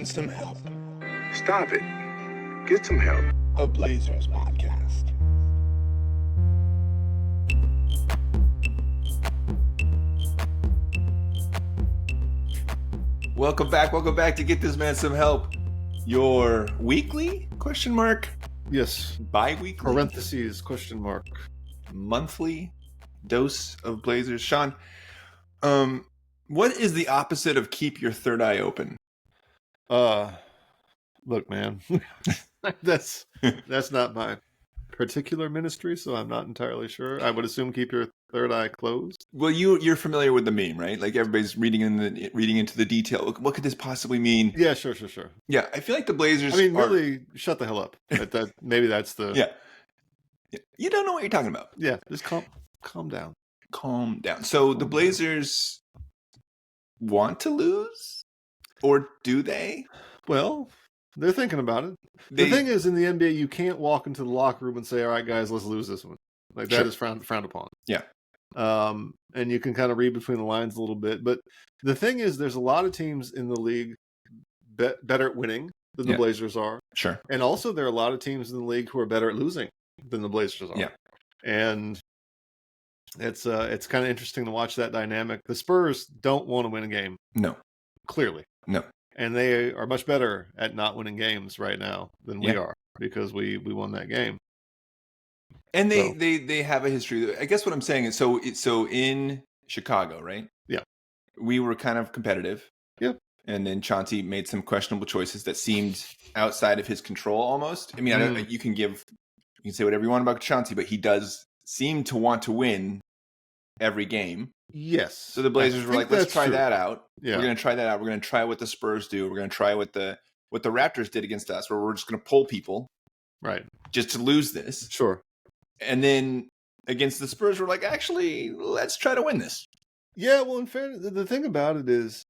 man some help. Stop it. Get some help. A Blazers podcast. Welcome back to Get This Man Some Help. Your weekly, ? Yes. Bi-weekly? Parentheses, ? Monthly dose of Blazers. Sean, what is the opposite of keep your third eye open? Look, man, that's not my particular ministry, so I'm not entirely sure. I would assume keep your third eye closed. Well, you're familiar with the meme, right? Like everybody's reading into the detail. What could this possibly mean? Yeah, sure. Yeah, I feel like the Blazers. I mean, really, shut the hell up. Maybe that's the. Yeah. You don't know what you're talking about. Yeah, just calm down. Calm down. So the Blazers want to lose, or do they? Well, they're thinking about it. The thing is, in the NBA, you can't walk into the locker room and say, "All right, guys, let's lose this one." Like that is frowned upon. Yeah. And you can kind of read between the lines a little bit. But the thing is, there's a lot of teams in the league better at winning than the Blazers are. Sure. And also, there are a lot of teams in the league who are better at losing than the Blazers are. Yeah. And it's kind of interesting to watch that dynamic. The Spurs don't want to win a game. No. Clearly. No. And they are much better at not winning games right now than we are, because we won that game. And they have a history. I guess what I'm saying is, so in Chicago, right? Yeah. We were kind of competitive. Yep. And then Chauncey made some questionable choices that seemed outside of his control almost. I mean, you can say whatever you want about Chauncey, but he does seem to want to win every game. Yes. So the Blazers were like, let's try that out. Yeah. We're going to try that out. We're going to try what the Spurs do. We're going to try what the Raptors did against us, where we're just going to pull people. Right. Just to lose this. Sure. And then against the Spurs, we're like, actually, let's try to win this. Yeah, well, in fairness, the thing about it is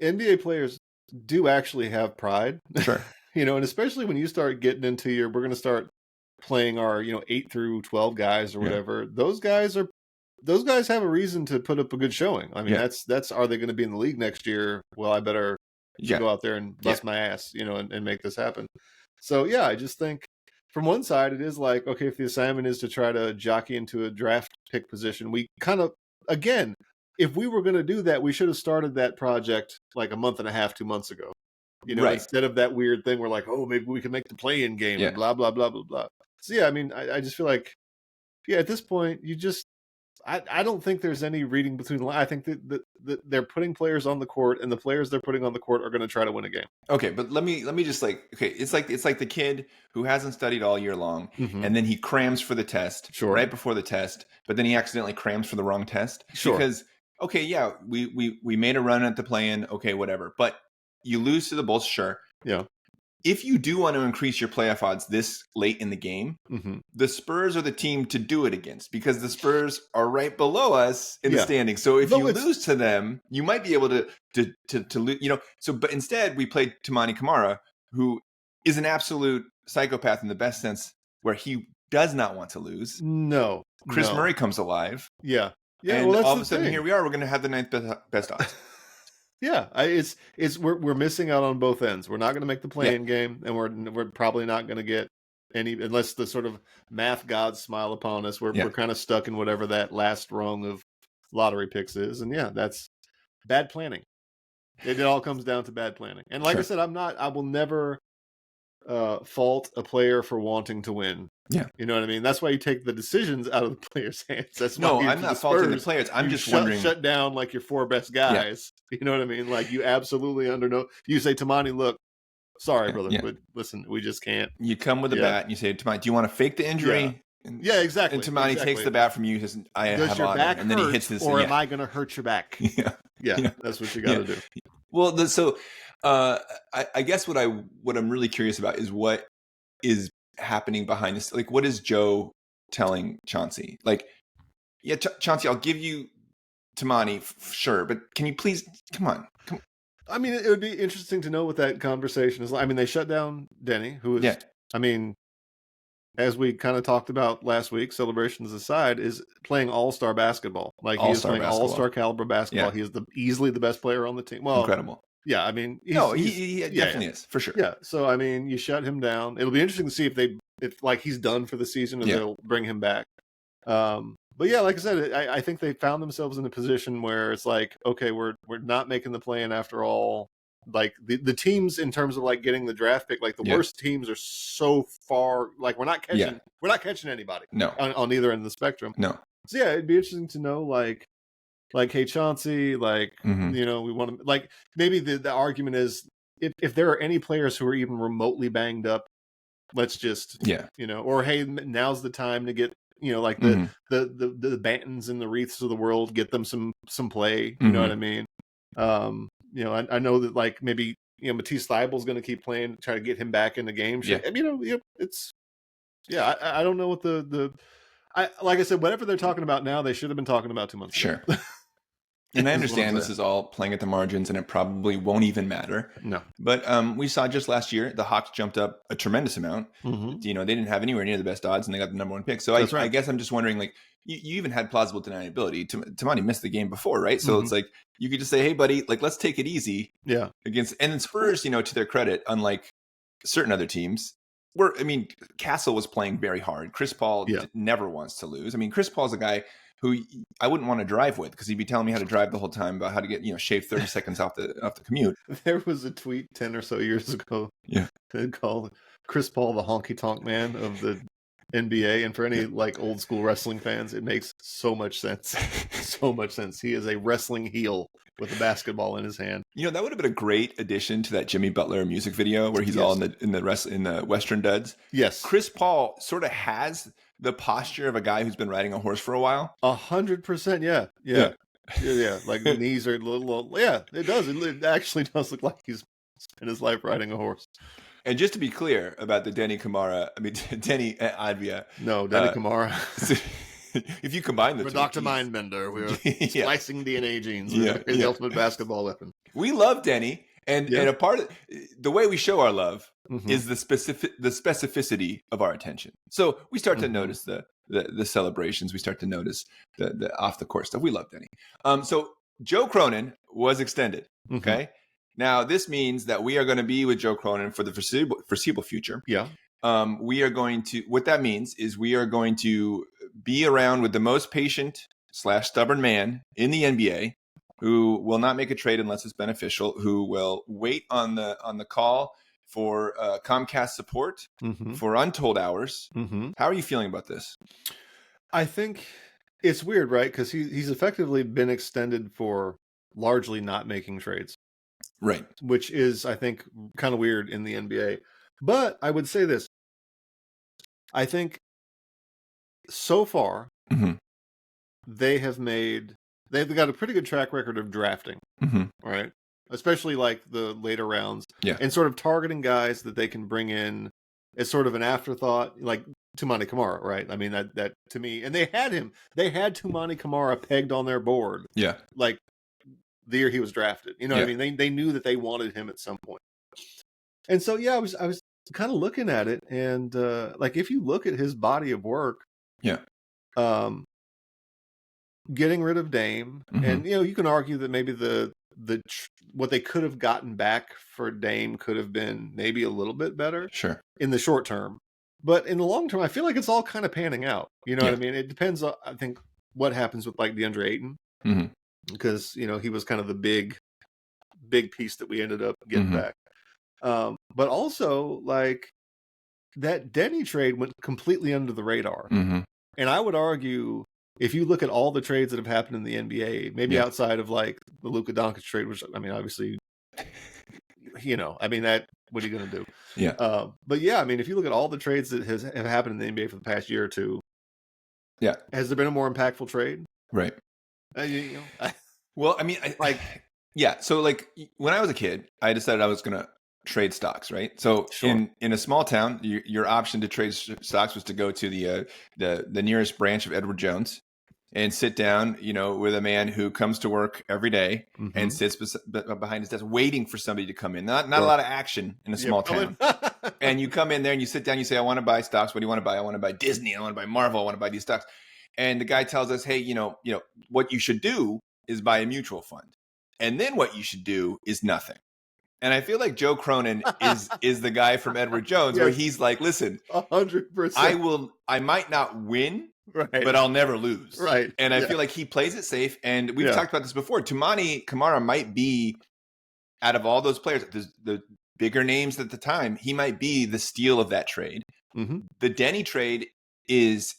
NBA players do actually have pride. Sure. And especially when you start getting into we're going to start playing our, 8 through 12 guys or whatever. Those guys have a reason to put up a good showing. I mean, that's are they going to be in the league next year? Well, I better go out there and bust my ass, and make this happen. So, yeah, I just think from one side, it is like, okay, if the assignment is to try to jockey into a draft pick position, we kind of, again, if we were going to do that, we should have started that project like a month and a half, 2 months ago. Instead of that weird thing where like, oh, maybe we can make the play-in game and blah, blah, blah, blah, blah. So, yeah, I mean, I just feel like, at this point, I don't think there's any reading between the lines. I think that they're putting players on the court, and the players they're putting on the court are going to try to win a game. Okay, but let me just it's like the kid who hasn't studied all year long, and then he crams for the test right before the test, but then he accidentally crams for the wrong test. Sure. Because we made a run at the play-in, okay, whatever, but you lose to the Bulls, sure. Yeah. If you do want to increase your playoff odds this late in the game, the Spurs are the team to do it against, because the Spurs are right below us in the standings. So if you lose to them, you might be able to lose, but instead we played Toumani Camara, who is an absolute psychopath in the best sense, where he does not want to lose. No. Chris Murray comes alive. Yeah. Yeah. And that's all of a sudden, here we are. We're going to have the ninth best odds. Yeah, we're missing out on both ends. We're not going to make the play-in game, and we're probably not going to get any, unless the sort of math gods smile upon us. We're kind of stuck in whatever that last rung of lottery picks is, and that's bad planning. It all comes down to bad planning. And like I said, I will never fault a player for wanting to win. Yeah. You know what I mean? That's why you take the decisions out of the players' hands. That's why I'm not faulting the players. I'm just wondering. Shut down like your 4 best guys. Yeah. You know what I mean? Like you absolutely you say, Toumani, look, sorry, brother, but listen, we just can't. You come with a bat and you say, Toumani, do you want to fake the injury? Yeah, exactly. And Toumani takes the bat from you and says, I have your honor. Back and then he hits this. Or am I going to hurt your back? Yeah, that's what you got to do. Well, I guess what I'm really curious about is what is happening behind this. Like, what is Joe telling Chauncey? Like, Chauncey, I'll give you Toumani, sure, but can you please come on. I mean, it would be interesting to know what that conversation is like. I mean, they shut down Deni, who is, I mean, as we kind of talked about last week, celebrations aside, is playing all-star basketball. Like, he is playing all-star caliber basketball. He is easily the best player on the team. Well, incredible. Yeah, I mean, he definitely is for sure. Yeah, so I mean, you shut him down. It'll be interesting to see if like he's done for the season and they'll bring him back. But yeah, like I said, I think they found themselves in a position where it's like, okay, we're not making the play-in after all. Like the teams in terms of like getting the draft pick, like the worst teams are so far. Like we're not catching anybody. No, on either end of the spectrum. No. So yeah, it'd be interesting to know like hey Chauncey, like we want to like maybe the argument is if there are any players who are even remotely banged up, let's just or hey, now's the time to get like the Bantons and the Wreaths of the world, get them some play. You know what I mean? I know that like maybe Matisse Thybulle's going to keep playing, try to get him back in the game. Yeah. It's I don't know what like I said, whatever they're talking about now, they should have been talking about 2 months ago. Sure. And I understand this is all playing at the margins and it probably won't even matter. No. But we saw just last year, the Hawks jumped up a tremendous amount. They didn't have anywhere near the best odds and they got the number 1 pick. So I guess I'm just wondering, like, you even had plausible deniability. Tamani missed the game before, right? So it's like, you could just say, hey, buddy, like, let's take it easy. Yeah. And then Spurs, to their credit, unlike certain other teams, Castle was playing very hard. Chris Paul never wants to lose. I mean, Chris Paul's a guy who I wouldn't want to drive with because he'd be telling me how to drive the whole time about how to get, shave 30 seconds off the commute. There was a tweet 10 or so years ago. Yeah. They called Chris Paul the honky tonk man of the NBA. And for any like old school wrestling fans, it makes so much sense. So much sense. He is a wrestling heel with a basketball in his hand. That would have been a great addition to that Jimmy Butler music video where he's all in the Western duds. Yes. Chris Paul sort of has the posture of a guy who's been riding a horse for a while. 100%. Yeah. Like the knees are a little. Yeah, it does. It actually does look like he's spent his life riding a horse. And just to be clear about the Deni Avdija. No, Deni Kamara. If you combine the two. For Dr. Mindbender, we were splicing DNA genes. The ultimate basketball weapon. We love Deni. And a part of the way we show our love is the specificity of our attention. So we start to notice the celebrations. We start to notice the off the court stuff. We love Deni. So Joe Cronin was extended. Okay. Now this means that we are going to be with Joe Cronin for the foreseeable future. Yeah. We are going to. What that means is we are going to be around with the most patient / stubborn man in the NBA, who will not make a trade unless it's beneficial, who will wait on the call for Comcast support for untold hours. How are you feeling about this? I think it's weird, right? Because he's effectively been extended for largely not making trades. Right. Which is, I think, kind of weird in the NBA. But I would say this. I think so far they've got a pretty good track record of drafting, right? Especially like the later rounds, and sort of targeting guys that they can bring in as sort of an afterthought, like Toumani Camara, right? I mean that to me, and they had Toumani Camara pegged on their board, like the year he was drafted. You know what I mean? They knew that they wanted him at some point, and so I was kind of looking at it, and like if you look at his body of work, getting rid of Dame, and you can argue that maybe the what they could have gotten back for Dame could have been maybe a little bit better, in the short term, but in the long term, I feel like it's all kind of panning out. You know what I mean? It depends on, I think, what happens with like DeAndre Ayton, because he was kind of the big piece that we ended up getting back. But also, like, that Deni trade went completely under the radar. And I would argue, if you look at all the trades that have happened in the NBA, maybe outside of like the Luka Doncic trade, which, I mean, obviously, I mean, what are you going to do? But I mean, if you look at all the trades that have happened in the NBA for the past year or two, has there been a more impactful trade? Right. Well, I mean, so like when I was a kid, I decided I was going to trade stocks, right? So in a small town, your option to trade stocks was to go to the nearest branch of Edward Jones and sit down, with a man who comes to work every day and sits behind his desk waiting for somebody to come in. Not a lot of action in a small town. And you come in there and you sit down, you say, I want to buy stocks. What do you want to buy? I want to buy Disney. I want to buy Marvel. I want to buy these stocks. And the guy tells us, hey, what you should do is buy a mutual fund. And then what you should do is nothing. And I feel like Joe Cronin is the guy from Edward Jones, where he's like, listen, 100%. I might not win, right, but I'll never lose. Right. And I feel like he plays it safe. And we've talked about this before. Toumani Camara might be, out of all those players, the bigger names at the time, he might be the steal of that trade. Mm-hmm. The Deni trade is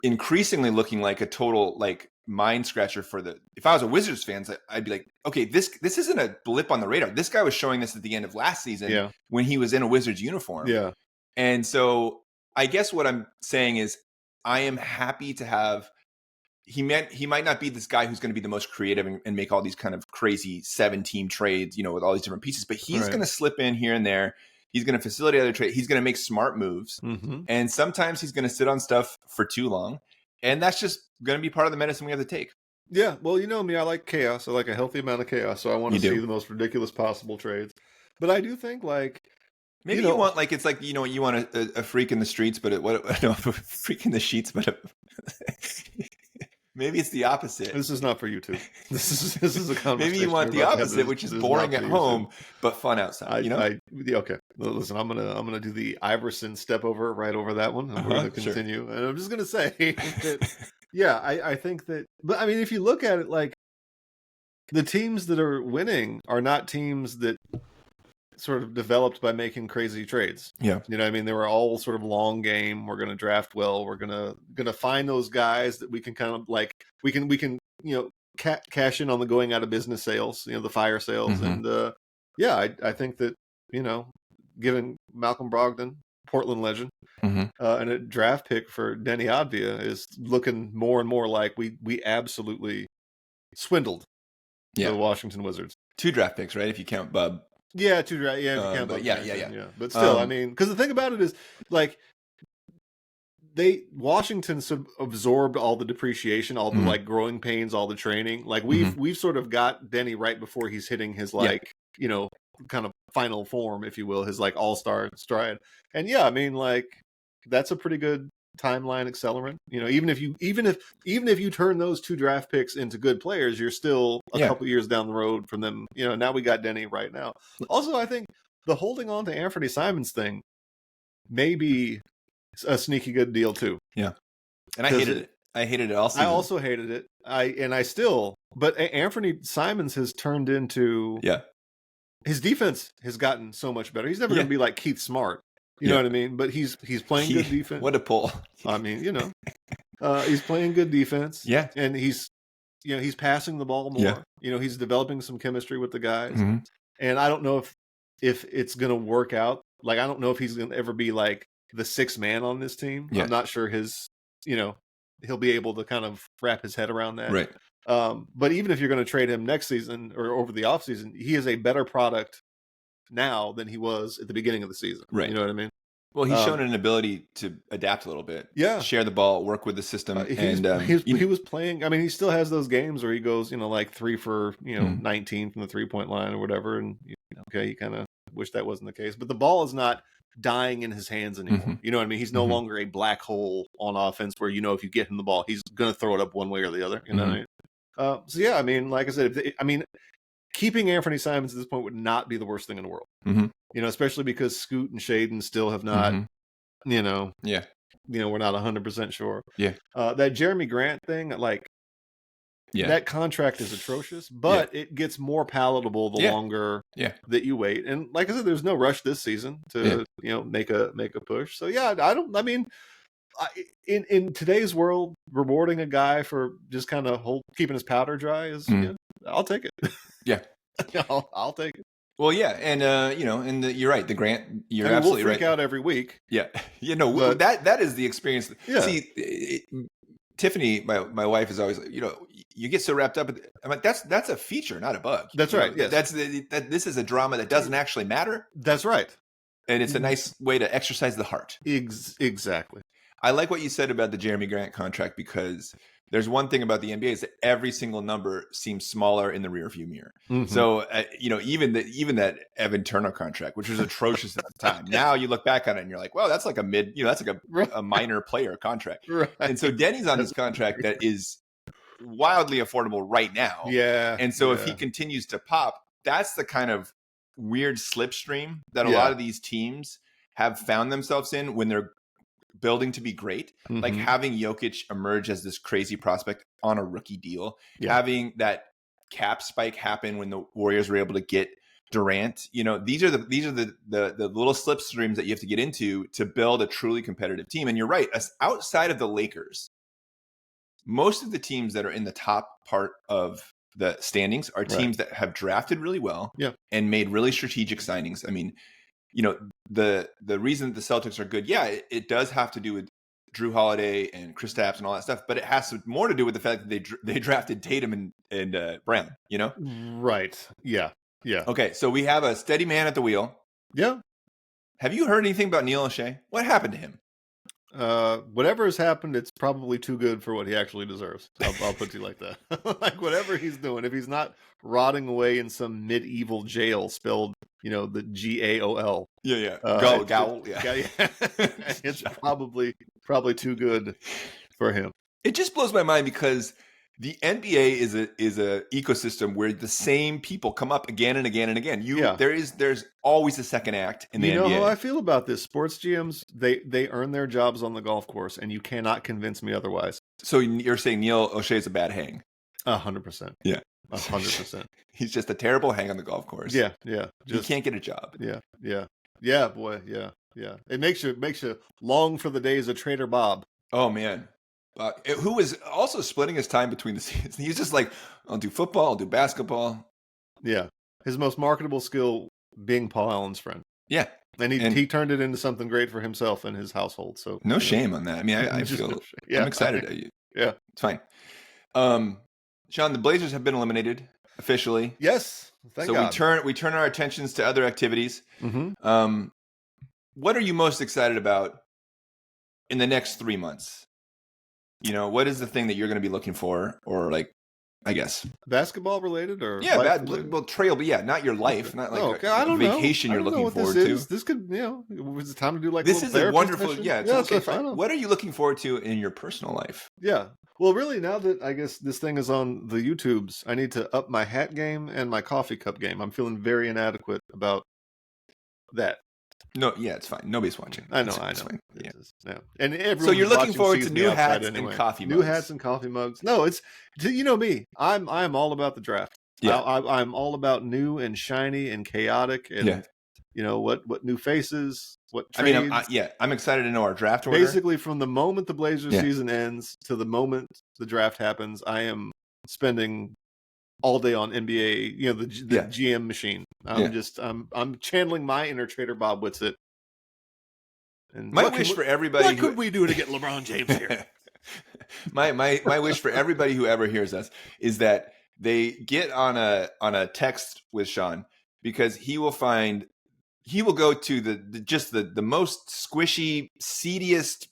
increasingly looking like a total like mind scratcher for the. If I was a Wizards fan, I'd be like, okay, this isn't a blip on the radar. This guy was showing this at the end of last season when he was in a Wizards uniform. Yeah. And so I guess what I'm saying is I am happy to have. He might not be this guy who's going to be the most creative and make all these kind of crazy 7-team trades, you know, with all these different pieces, but he's going to slip in here and there. He's going to facilitate other trades. He's going to make smart moves. Mm-hmm. And sometimes he's going to sit on stuff for too long. And that's just going to be part of the medicine we have to take. Yeah. Well, you know me, I like chaos. I like a healthy amount of chaos. So I want to see the most ridiculous possible trades. But I do think like, maybe you want like, it's like, you know, you want a freak in the streets, but a freak in the sheets, but maybe it's the opposite. This is not for you two. This is a conversation. Maybe you want the opposite, which is boring at home, but fun outside. Okay. Listen, I'm gonna do the Iverson step over right over that one, and we're gonna continue. Sure. And I'm just gonna say that, I think that. But I mean, if you look at it, like the teams that are winning are not teams that sort of developed by making crazy trades. Yeah. You know what I mean? They were all sort of long game. We're going to draft well. We're going to find those guys that we can kind of like, we can, you know, cash in on the going out of business sales, you know, the fire sales. Mm-hmm. And I think that, you know, given Malcolm Brogdon, Portland legend, and a draft pick for Deni Avdija is looking more and more like we absolutely swindled the Washington Wizards. 2 draft picks, right? If you count Bub. Yeah, 2 draft. Yeah, but yeah. But still, I mean, because the thing about it is, like, Washington absorbed all the depreciation, all the like growing pains, all the training. Like we've sort of got Deni right before he's hitting his like you know kind of final form, if you will, his like all-star stride. And I mean, like that's a pretty good timeline accelerant. You know, even if you turn those 2 draft picks into good players, you're still a couple years down the road from them. You know, now we got Deni right now. Also, I think the holding on to Anfernee Simons thing may be a sneaky good deal too. Yeah, and I hated it. I hated it also. I also hated it. But Anfernee Simons has turned into his defense has gotten so much better. He's never going to be like Keith Smart. You know what I mean? But he's playing good defense. What a pull. I mean, you know, he's playing good defense. Yeah. And he's passing the ball more. Yeah. You know, he's developing some chemistry with the guys. Mm-hmm. And I don't know if it's going to work out. Like, I don't know if he's going to ever be like the 6th man on this team. Yeah. I'm not sure he'll be able to kind of wrap his head around that. Right. But even if you're going to trade him next season or over the offseason, he is a better product now than he was at the beginning of the season. Right. You know what I mean? Well, he's shown an ability to adapt a little bit. Yeah. Share the ball, work with the system. He was playing. I mean, he still has those games where he goes, you know, like 3 for, 19 from the 3-point line or whatever. And, you kind of wish that wasn't the case. But the ball is not dying in his hands anymore. Mm-hmm. You know what I mean? He's no longer a black hole on offense where, if you get him the ball, he's going to throw it up one way or the other. You know what I mean? Like I said, keeping Anfernee Simons at this point would not be the worst thing in the world. Mm-hmm. especially because Scoot and Shaden still have not, we're not 100% sure. Yeah. That Jeremy Grant thing, that contract is atrocious, but it gets more palatable the longer that you wait. And like I said, there's no rush this season to, make a push. So in today's world, rewarding a guy for just kind of keeping his powder dry is, I'll take it. Yeah. I'll take it. Well, yeah, and you're right. The Grant, you're absolutely right. We'll freak right. out every week. Yeah, that is the experience. Yeah. See, Tiffany, my wife, is always, you get so wrapped up. I'm like, that's a feature, not a bug. That's right. Yes. This is a drama that doesn't actually matter. That's right. And it's a nice way to exercise the heart. Exactly. I like what you said about the Jeremy Grant contract, because there's one thing about the NBA is that every single number seems smaller in the rearview mirror. Mm-hmm. So, even that Evan Turner contract, which was atrocious at the time, now you look back on it and you're like, well, that's like that's like a minor player contract. Right. And so Deni's on this contract that is wildly affordable right now. Yeah. And so if he continues to pop, that's the kind of weird slipstream that a lot of these teams have found themselves in when they're building to be great, like having Jokic emerge as this crazy prospect on a rookie deal, having that cap spike happen when the Warriors were able to get Durant. You know, these are the little slipstreams that you have to get into to build a truly competitive team. And you're right, outside of the Lakers, most of the teams that are in the top part of the standings are teams that have drafted really well and made really strategic signings. I mean, you know, the reason that the Celtics are good, it does have to do with Drew Holiday and Kristaps and all that stuff, but it has more to do with the fact that they drafted Tatum and Brown, you know? Right. Yeah. Yeah. Okay, so we have a steady man at the wheel. Yeah. Have you heard anything about Neil O'Shea? What happened to him? Whatever has happened, it's probably too good for what he actually deserves. I'll put it like that. Like whatever he's doing, if he's not rotting away in some medieval jail, spelled, you know, the GAOL. Yeah. Gaul. Yeah. It's probably too good for him. It just blows my mind because the NBA is a ecosystem where the same people come up again and again and again. There's always a second act in the NBA. You know how I feel about this? Sports GMs, they earn their jobs on the golf course, and you cannot convince me otherwise. So you're saying Neil O'Shea is a bad hang? 100%. Yeah. 100%. He's just a terrible hang on the golf course. Yeah. He can't get a job. Yeah, boy. Yeah. It makes you long for the days of Trader Bob. Oh man. Who was also splitting his time between the seasons. He's just like, I'll do football, I'll do basketball. Yeah. His most marketable skill being Paul Allen's friend. Yeah. And he turned it into something great for himself and his household. So no shame on that. I mean, I feel I'm excited. Yeah. It's fine. Sean, the Blazers have been eliminated officially. Yes. Thank God. We turn our attentions to other activities. Mm-hmm. What are you most excited about in the next 3 months? You know, what is the thing that you're going to be looking for, or like, I guess basketball related, or trail, but not your life, not like a vacation you're looking forward to. This could, was it time to do like this is a wonderful, it's okay. What are you looking forward to in your personal life? Yeah, well, really, now that I guess this thing is on the YouTubes, I need to up my hat game and my coffee cup game. I'm feeling very inadequate about that. No, it's fine. Nobody's watching. I know. Fine. Yeah. And everyone. So you're looking forward to new hats and coffee mugs. New hats and coffee mugs. No, it's, you know me. I'm all about the draft. Yeah. I'm all about new and shiny and chaotic and what new faces, what trades. I mean, I'm excited to know our draft order. Basically, from the moment the Blazers season ends to the moment the draft happens, I am spending all day on NBA, the GM machine. I'm channeling my inner Trader Bob Whitsitt. And my wish for everybody. What could we do to get LeBron James here? my wish for everybody who ever hears us is that they get on a text with Sean, because he will go to the most squishy, seediest,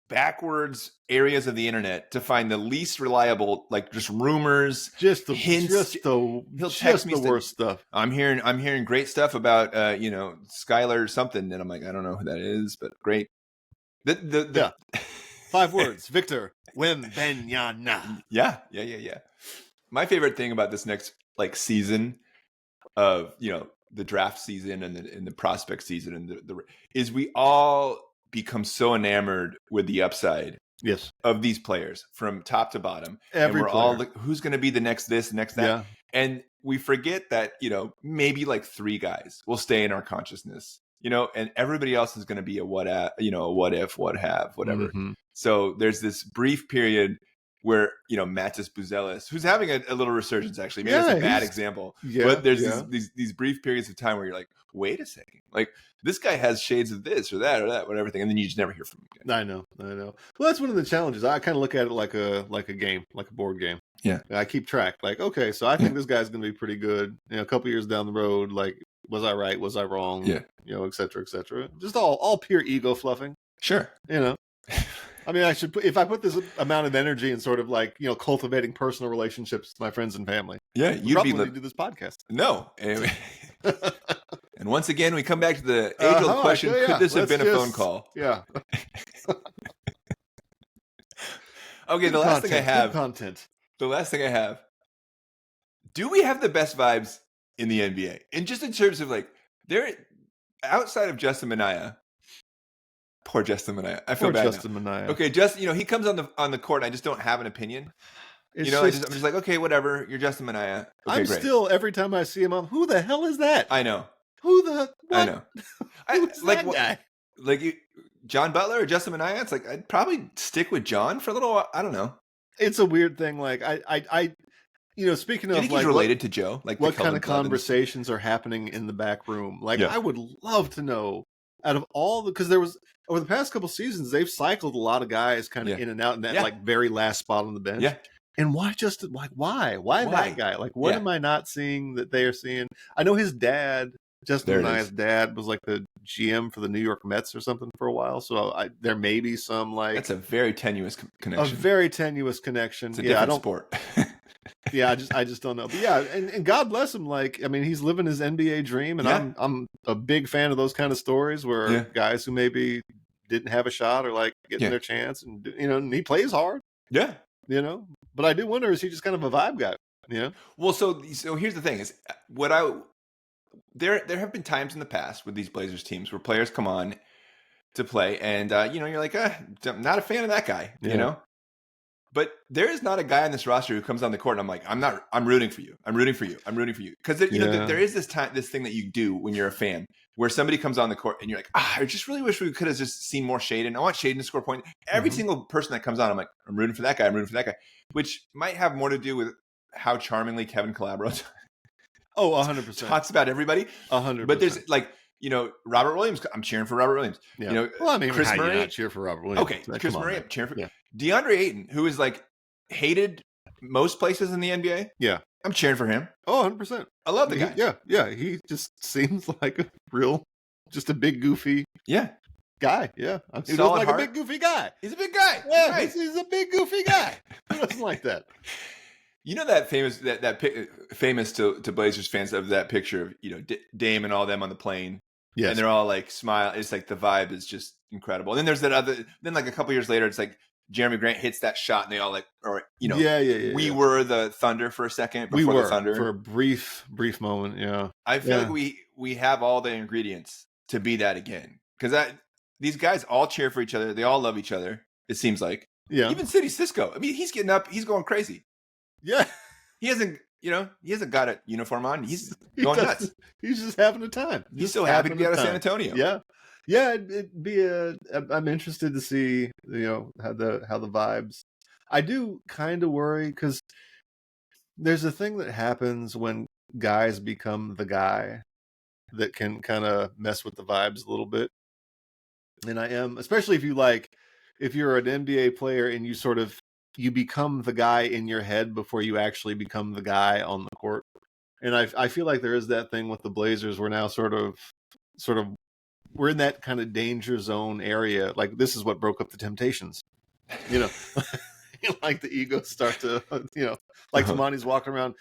backwards areas of the internet to find the least reliable, like just rumors, just the hints. He'll text me the worst stuff. I'm hearing great stuff about Skylar something, and I'm like, I don't know who that is, but great. The 5 words: Victor Wembanyama. Yeah. My favorite thing about this next season of the draft season and the prospect season and is we all become so enamored with the upside of these players from top to bottom. Every and we're all like, who's going to be the next this, next that. Yeah. And we forget that, maybe like 3 guys will stay in our consciousness, and everybody else is going to be a what if, what have, whatever. Mm-hmm. So there's this brief period where, Matis Buzelis, who's having a little resurgence, actually. Maybe that's a bad example. Yeah, but there's these brief periods of time where you're like, wait a second. Like, this guy has shades of this or that, whatever thing. And then you just never hear from him again. I know. Well, that's one of the challenges. I kind of look at it like a game, like a board game. Yeah. I keep track. Like, okay, so I think this guy's going to be pretty good. A couple years down the road, like, was I right? Was I wrong? Yeah. Et cetera, et cetera. Just all pure ego fluffing. Sure. I mean, if I put this amount of energy in sort of like, cultivating personal relationships with my friends and family. Yeah, you'd be do this podcast. No. And once again, we come back to the age-old question, could this have been a phone call? Yeah. Okay, the last thing I have. Content. The last thing I have. Do we have the best vibes in the NBA? And just in terms of like They're outside of Justin Minaya. Poor Justin Minaya. I feel Poor bad Justin now. Minaya. Okay, just he comes on the court, and I just don't have an opinion. It's I'm just like, okay, whatever. You're Justin Minaya. Okay, I'm great. still every time I see him, who the hell is that? I know. Who the what? I know. Who's like that guy? Like John Butler or Justin Minaya? It's like I'd probably stick with John for a little while. I don't know. It's a weird thing. Like I speaking Do you of think like he's related to Joe? Like what kind of conversations are happening in the back room? Like I would love to know out of all because there was over the past couple seasons they've cycled a lot of guys kind of in and out in that like very last spot on the bench. Yeah. And why that guy? Like what am I not seeing that they are seeing? I know his dad, Justin Minaya's dad, was like the GM for the New York Mets or something for a while. So there may be some like that's a very tenuous connection. A very tenuous connection. It's a different sport. Yeah, I just don't know. But yeah, and God bless him. Like, I mean, he's living his NBA dream, and I'm a big fan of those kind of stories where guys who maybe didn't have a shot or like getting their chance, and and he plays hard. Yeah, But I do wonder, is he just kind of a vibe guy? Well, so here's the thing: is there have been times in the past with these Blazers teams where players come on to play, and you're like, I'm not a fan of that guy, But there is not a guy on this roster who comes on the court and I'm like, I'm rooting for you. I'm rooting for you. I'm rooting for you. Because there is this thing that you do when you're a fan where somebody comes on the court and you're like, I just really wish we could have just seen more Shaden. I want Shaden to score points. Every single person that comes on, I'm like, I'm rooting for that guy. I'm rooting for that guy. Which might have more to do with how charmingly Kevin Calabro 100% talks about everybody. 100%. But there's like, Robert Williams. I'm cheering for Robert Williams. Yeah. Well, I mean, Chris Murray. Not cheer for Robert Williams. Okay, Chris Murray. I'm cheering for DeAndre Ayton, who is like hated most places in the NBA. Yeah, I'm cheering for him. 100%. I love the guy. Yeah. He just seems like just a big goofy. Guy. Yeah, he looks like a big goofy guy. He's a big guy. Yeah, right. He's a big goofy guy. Who doesn't like that? That famous famous to Blazers fans of that picture of Dame and all them on the plane. Yes. And they're all like smile. It's like the vibe is just incredible. And then there's that other. Then like a couple years later, it's like Jeremy Grant hits that shot, and they all like, we were the Thunder for a second. We were the Thunder for a brief moment. Yeah, I feel like we have all the ingredients to be that again because these guys all cheer for each other. They all love each other. It seems like even City Cisco. I mean, he's getting up. He's going crazy. Yeah, he hasn't got a uniform on. He's going nuts. He's just having a time. He's so happy to be out of San Antonio. Yeah. It'd be I'm interested to see how the vibes. I do kind of worry because there's a thing that happens when guys become the guy that can kind of mess with the vibes a little bit. And I am, especially if you're an NBA player and you become the guy in your head before you actually become the guy on the court. And I feel like there is that thing with the Blazers. We're now sort of we're in that kind of danger zone area. Like this is what broke up the Temptations, like the egos start to, like Tamani's walking around.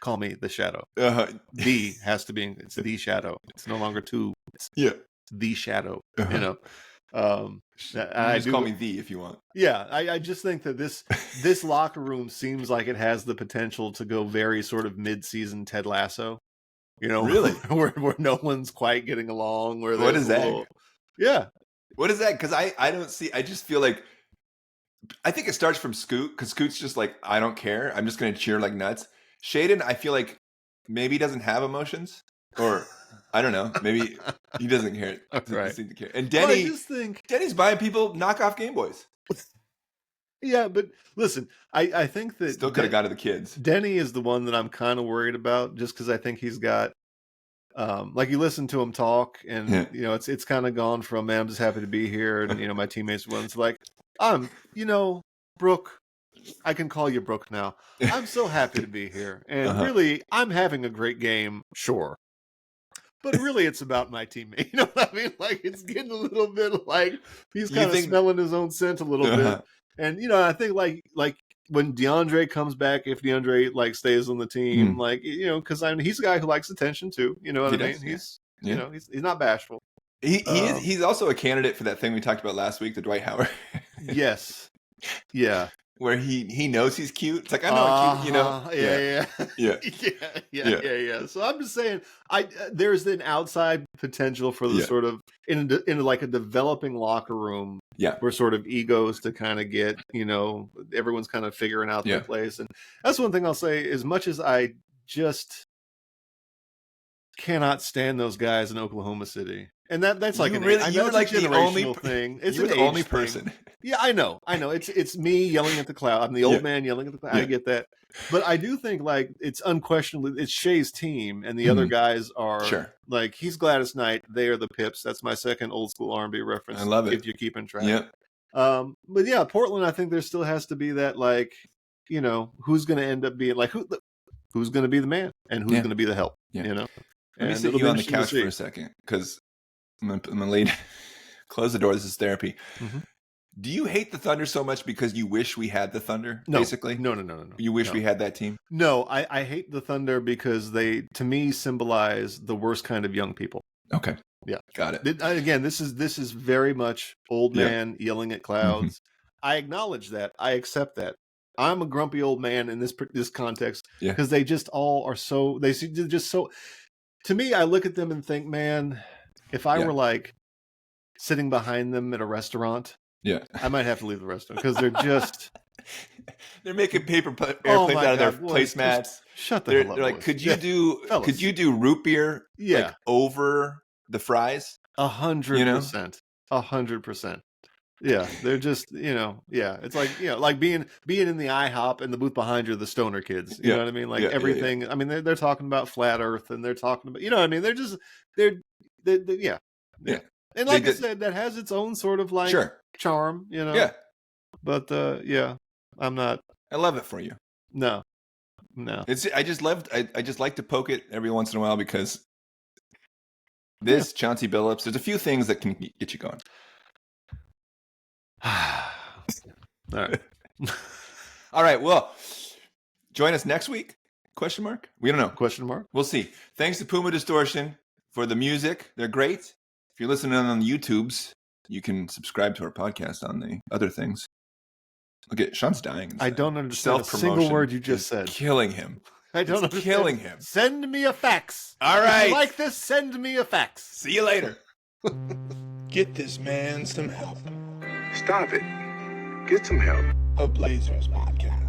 Call me the Shadow. The has to be. It's the Shadow. It's no longer two. It's the Shadow. Call me the if you want. Yeah, I just think that this locker room seems like it has the potential to go very sort of mid-season Ted Lasso. Really, where no one's quite getting along. What is that? Yeah, what is that? Because I don't see. I just feel like I think it starts from Scoot because Scoot's just like I don't care. I'm just going to cheer like nuts. Shaden, I feel like maybe doesn't have emotions or. I don't know. Maybe he doesn't care. Right. Seem to care. And Denny's buying people knockoff Game Boys. Yeah, but listen, I think that still could have gone to the kids. Deni is the one that I'm kind of worried about, just because I think he's got, like you listen to him talk, and it's kind of gone from man, I'm just happy to be here, and my teammates one's like, Brooke. I can call you Brooke now. I'm so happy to be here, and really, I'm having a great game. Sure. But really, it's about my teammate. You know what I mean? Like, it's getting a little bit like he's kind of smelling his own scent a little bit. And, I think like when DeAndre comes back, if DeAndre like stays on the team, because he's a guy who likes attention too. You know what I mean? He's he's not bashful. He's also a candidate for that thing we talked about last week, the Dwight Howard. Yes. Yeah. where he knows he's cute. It's like, I know I'm cute, you know? Yeah. So I'm just saying, there's an outside potential for the sort of in like a developing locker room. Yeah. Where sort of egos to kind of get, everyone's kind of figuring out their place. And that's one thing I'll say, as much as I just cannot stand those guys in Oklahoma City. And that's like you're like the only thing. It's you're an the only thing. person. Yeah, I know. It's me yelling at the cloud. I'm the old man yelling at the cloud. I get that. But I do think like it's unquestionably it's Shea's team, and the other guys are like he's Gladys Knight. They are the Pips. That's my second old school R&B reference. I love it if you're keeping track. Yeah. But yeah, Portland. I think there still has to be that like who's going to end up being like who's going to be the man and who's going to be the help. Let me sit you on the couch for a second because I'm gonna lay close the door. This is therapy. Mm-hmm. Do you hate the Thunder so much because you wish we had the Thunder? No. Basically, no. You wish we had that team? No, I hate the Thunder because they, to me, symbolize the worst kind of young people. Okay, yeah, got it. Again, this is very much old man yelling at clouds. Mm-hmm. I acknowledge that. I accept that. I'm a grumpy old man in this context because they just all are so. They're just so. To me, I look at them and think, man, if I were like sitting behind them at a restaurant. Yeah, I might have to leave the restaurant because they're just they're making paper airplanes out of their placemats. Shut the hell up. They're like, could you do root beer like over the fries? 100%. 100%. Yeah, they're just it's like like being in the IHOP and the booth behind you are the stoner kids. You know what I mean? Like everything. I mean, they're talking about flat Earth and they're talking about what I mean. They're just they're. And like I said, that has its own sort of like charm, Yeah. But I'm not. I love it for you. No. I just like to poke it every once in a while because this Chauncey Billups. There's a few things that can get you going. All right. All right. Well, join us next week? Question mark? We don't know. Question mark? We'll see. Thanks to Puma Distortion for the music. They're great. If you're listening on the YouTubes, you can subscribe to our podcast on the other things. Look at Sean's dying. I don't understand a single word you just said. Killing him. I don't understand. Killing him. Send me a fax. All right. If you like this, send me a fax. See you later. Get this man some help. Stop it. Get some help. A Blazers podcast.